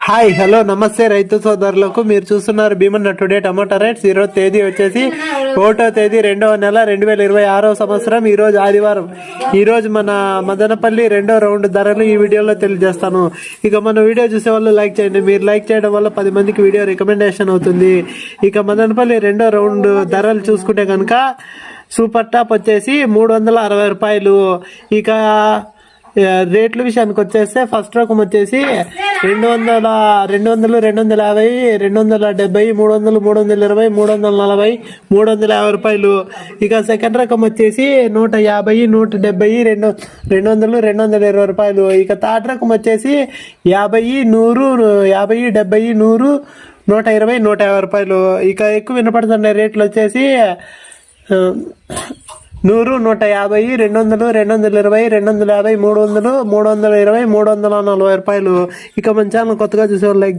Hi hello నమస్తే రైతు సోదరులకు. మీరు చూస్తున్నారు భీమన్న టుడే టమాటా రేట్స్. ఈరోజు తేదీ వచ్చేసి 1వ తేదీ 2వ నెల 2026వ సంవత్సరం. ఈరోజు ఆదివారం. ఈరోజు మన మదనపల్లి 2వ రౌండ్ ధరలు ఈ వీడియోలో తెలియజేస్తాను. ఇక మన వీడియో చూసే వాళ్ళు లైక్ చేయండి. మీరు లైక్ చేయడం వల్ల 10 మందికి వీడియో రికమెండేషన్ అవుతుంది. ఇక మదనపల్లి 2వ రౌండ్ ధరలు చూసుకుంటే కనుక సూపర్ టాప్ వచ్చేసి 360 రూపాయలు. ఇక రేట్ల విషయానికి వచ్చేస్తే ఫస్ట్ రకం వచ్చేసి 200, 250, 270, 300, 320, 340, 350 రూపాయలు. ఇక సెకండ్ రకం వచ్చేసి 150, 170, 200, 220 రూపాయలు. ఇక థర్డ్ రకం వచ్చేసి 50, 100, 50, 70, 100, 120, 150 రూపాయలు. ఇక ఎక్కువ వినపడుతున్న రేట్లు వచ్చేసి 100, 150, 200, 220, 250, 300, 320, 340 రూపాయలు. ఇక మన ఛానల్ కొత్తగా చూసేవాళ్ళు లైక్